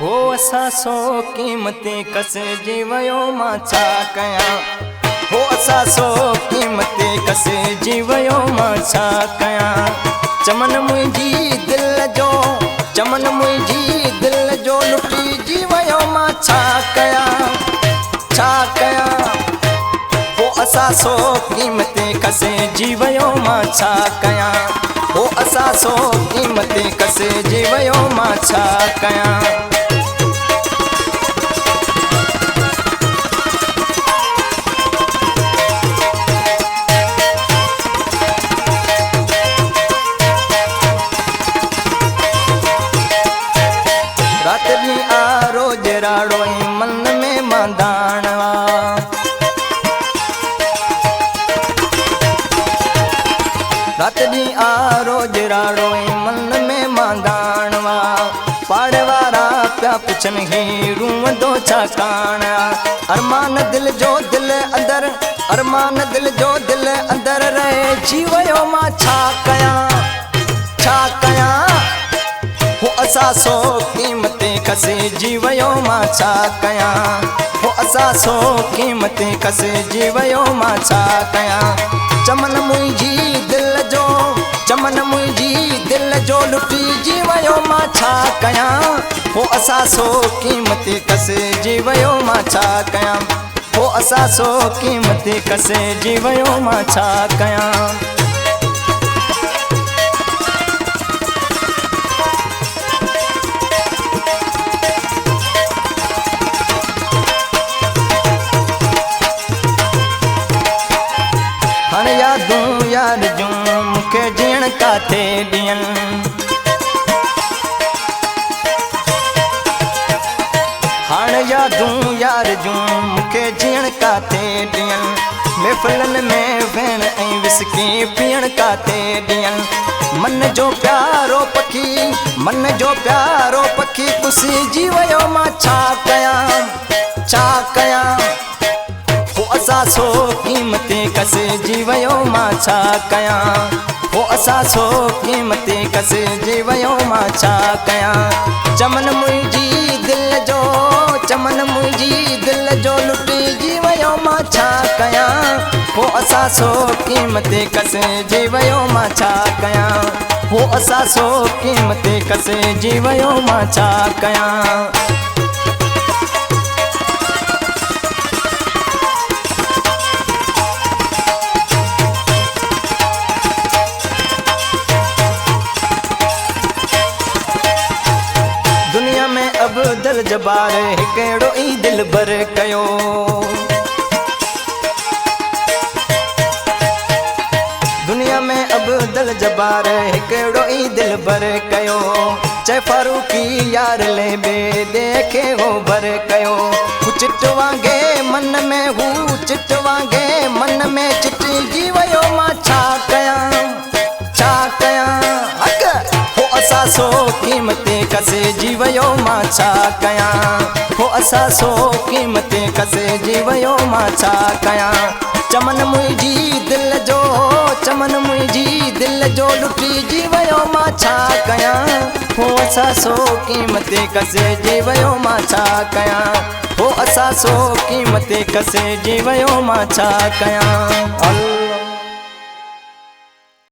हो असा सो कीमती कसिजी वियो मां छा कयां। हो असा सो कीमती कसिजी वियो मां छा कयां। चमन मुंहिंजी दिल जो चमन मुंहिंजी दिल जो लुटिजी वियो मां छा कयां छा कयां। हो असा सो कीमती कसिजी वियो मां छा कयां। हो असा सो कीमती कसिजी वियो मां छा कयां। रात दी आ रोज राड़ो मन में मांदाणवा। रात दी आ रोज राड़ो मन में मांदाणवा। पाड़े वारा प्या पुछन ही रूंदो छा काना। अरमान दिल जो दिल अंदर अरमान दिल जो दिल अंदर रहे जी वियो मां छा कयां छा कयां। हो असा सो कीमती कसिजी वियो मां छा कयां। हो असा सो कीमती कसिजी वियो मां छा कयां। चमन मुंहिंजी दिल जो चमन मुंहिंजी दिल जो लुटिजी वियो मां छा कयां। हो असा सो कीमती कसिजी वियो मां छा कयां। हो असा सो कीमती कसिजी वियो मां छा कयां। हाणे यादूं यार जूं मूंखे जीअण काथे ॾियनि। हाणे यादूं यार जूं मूंखे जीअण काथे ॾियनि। महफ़िलनि में वेहण ऐं विस्की पीअण काथे ॾियनि। मन जो प्यारो पखी मन जो प्यारो पखी कुसिजी वियो मां छा कयां छा कयां। हो असा सो कीमती कसिजी वियो मां छा कयां। हो असा सो कीमती कसिजी वियो मां छा कयां। चमन मुंहिंजी दिल जो चमन मुंहिंजी दिल जो लुटिजी वियो मां छा कयां। हो असा सो कीमती कसिजी वियो मां छा कयां। हो असा सो कीमती कसिजी वियो मां छा कयां। दुनिया में अब्दुल जब्बार हिकिड़ो ई दिल भर कयो। दुनिया में अब्दुल जब्बार हिकिड़ो ई दिल भर कयो। चए फारूकी यार ले बे देखे हो भर कयो। हू चिट वांगे मन में हू चिट वांगे मन में चिटिजी वियो मां छा कयां छा कयां। हो असा सो कीमती कसिजी वियो मां छा कयां। हो असा सो कीमती कसिजी वियो मां छा कयां। चमन मुंहिंजी दिल जो चमन मुंहिंजी दिल जो लुटिजी वियो मां छा कयां। हो असा सो कीमती कसिजी वियो मां छा कयां। हो असा सो कीमती कसिजी वियो मां छा कयां।